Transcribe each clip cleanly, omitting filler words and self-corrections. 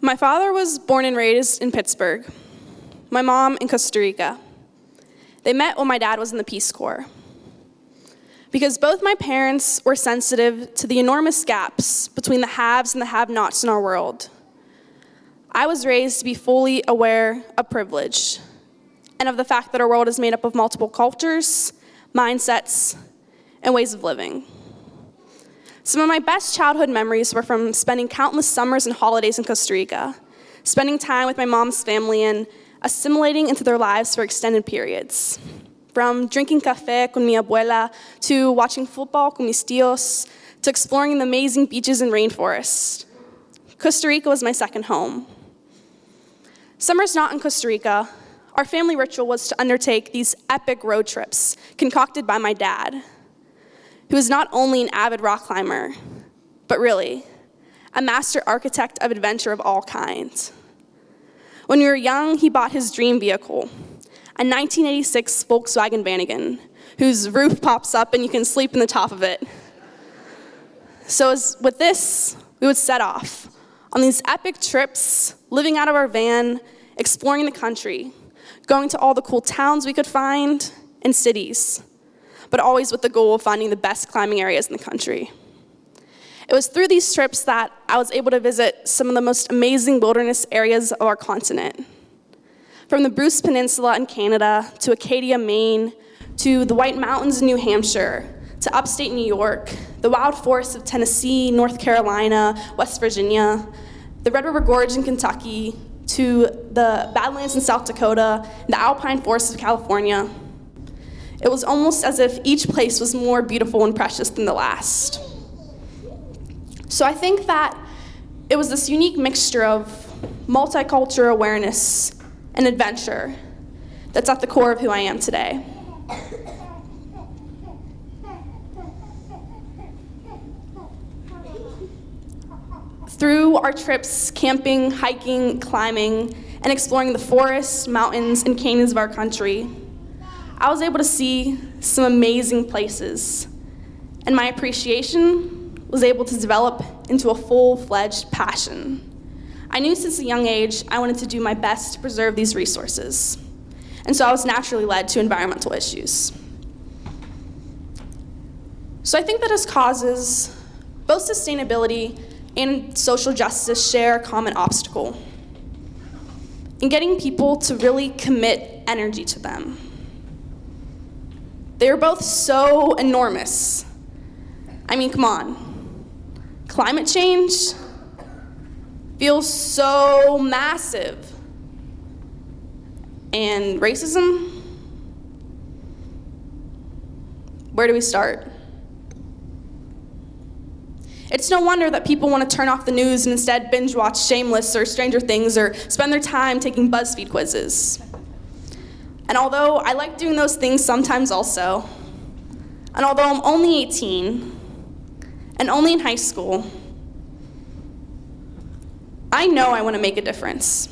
My father was born and raised in Pittsburgh. My mom in Costa Rica. They met when my dad was in the Peace Corps. Because both my parents were sensitive to the enormous gaps between the haves and the have-nots in our world, I was raised to be fully aware of privilege and of the fact that our world is made up of multiple cultures, mindsets, and ways of living. Some of my best childhood memories were from spending countless summers and holidays in Costa Rica, spending time with my mom's family and assimilating into their lives for extended periods. From drinking café con mi abuela, to watching football con mis tíos, to exploring the amazing beaches and rainforest. Costa Rica was my second home. Summers not in Costa Rica, our family ritual was to undertake these epic road trips concocted by my dad, who is not only an avid rock climber, but really, a master architect of adventure of all kinds. When we were young, he bought his dream vehicle, a 1986 Volkswagen Vanagon, whose roof pops up and you can sleep in the top of it. So with this, we would set off on these epic trips, living out of our van, exploring the country, going to all the cool towns we could find and cities, but always with the goal of finding the best climbing areas in the country. It was through these trips that I was able to visit some of the most amazing wilderness areas of our continent. From the Bruce Peninsula in Canada, to Acadia, Maine, to the White Mountains in New Hampshire, to upstate New York, the wild forests of Tennessee, North Carolina, West Virginia, the Red River Gorge in Kentucky, to the Badlands in South Dakota, the alpine forests of California. It was almost as if each place was more beautiful and precious than the last. So I think that it was this unique mixture of multicultural awareness and adventure that's at the core of who I am today. Through our trips, camping, hiking, climbing, and exploring the forests, mountains, and canyons of our country, I was able to see some amazing places, and my appreciation was able to develop into a full-fledged passion. I knew since a young age I wanted to do my best to preserve these resources, and so I was naturally led to environmental issues. So I think that as causes, both sustainability and social justice share a common obstacle in getting people to really commit energy to them. They are both so enormous. I mean, come on. Climate change feels so massive. And racism? Where do we start? It's no wonder that people want to turn off the news and instead binge watch Shameless or Stranger Things or spend their time taking BuzzFeed quizzes. And although I like doing those things sometimes also, and although I'm only 18 and only in high school, I know I want to make a difference.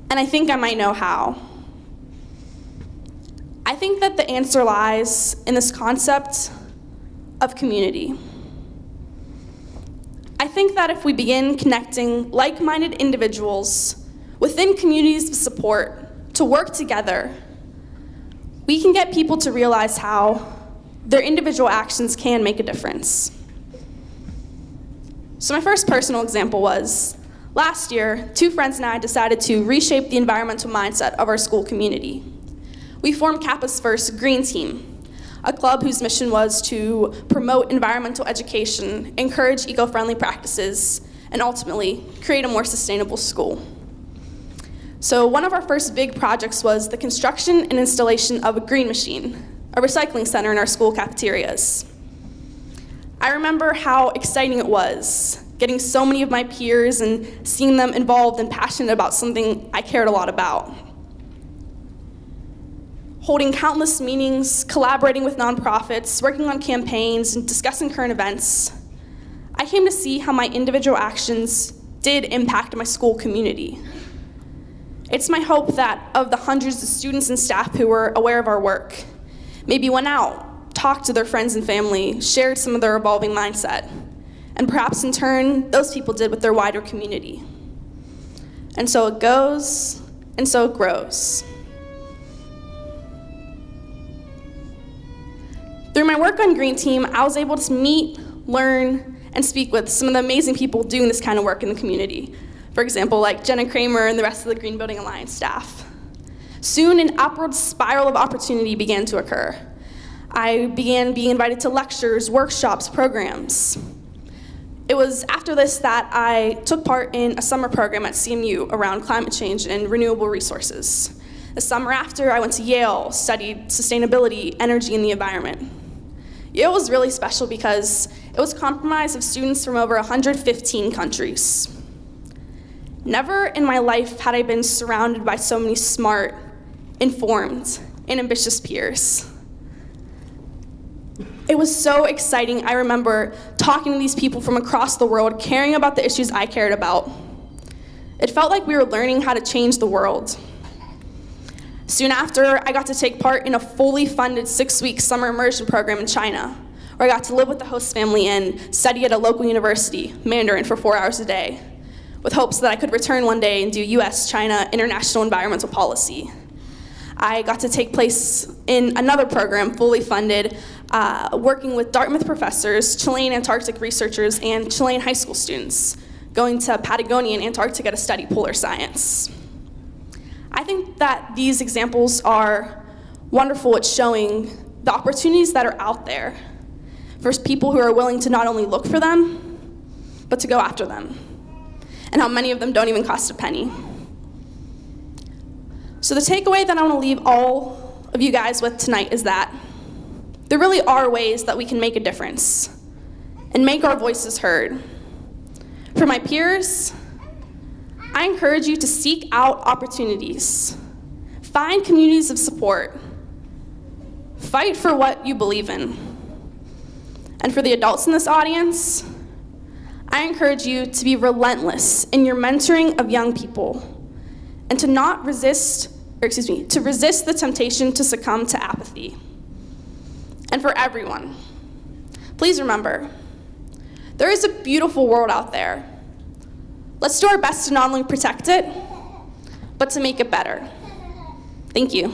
And I think I might know how. I think that the answer lies in this concept of community. I think that if we begin connecting like-minded individuals within communities of support to work together, we can get people to realize how their individual actions can make a difference. So my first personal example was, last year, 2 friends and I decided to reshape the environmental mindset of our school community. We formed Kappa's first Green Team, a club whose mission was to promote environmental education, encourage eco-friendly practices, and ultimately create a more sustainable school. So one of our first big projects was the construction and installation of a green machine, a recycling center in our school cafeterias. I remember how exciting it was, getting so many of my peers and seeing them involved and passionate about something I cared a lot about. Holding countless meetings, collaborating with nonprofits, working on campaigns, and discussing current events, I came to see how my individual actions did impact my school community. It's my hope that of the hundreds of students and staff who were aware of our work, maybe went out, talked to their friends and family, shared some of their evolving mindset, and perhaps in turn, those people did with their wider community. And so it goes, and so it grows. Through my work on Green Team, I was able to meet, learn, and speak with some of the amazing people doing this kind of work in the community. For example, like Jenna Kramer and the rest of the Green Building Alliance staff. Soon, an upward spiral of opportunity began to occur. I began being invited to lectures, workshops, programs. It was after this that I took part in a summer program at CMU around climate change and renewable resources. The summer after, I went to Yale, studied sustainability, energy, and the environment. Yale was really special because it was comprised of students from over 115 countries. Never in my life had I been surrounded by so many smart, informed, and ambitious peers. It was so exciting. I remember talking to these people from across the world, caring about the issues I cared about. It felt like we were learning how to change the world. Soon after, I got to take part in a fully funded 6-week summer immersion program in China, where I got to live with the host family and study at a local university, Mandarin, for 4 hours a day, with hopes that I could return one day and do US-China international environmental policy. I got to take place in another program, fully funded, working with Dartmouth professors, Chilean Antarctic researchers, and Chilean high school students, going to Patagonia and Antarctica to study polar science. I think that these examples are wonderful at showing the opportunities that are out there for people who are willing to not only look for them, but to go after them, and how many of them don't even cost a penny. So the takeaway that I want to leave all of you guys with tonight is that there really are ways that we can make a difference and make our voices heard. For my peers, I encourage you to seek out opportunities, find communities of support, fight for what you believe in. And for the adults in this audience, I encourage you to be relentless in your mentoring of young people and to resist the temptation to succumb to apathy. And for everyone, please remember, there is a beautiful world out there. Let's do our best to not only protect it, but to make it better. Thank you.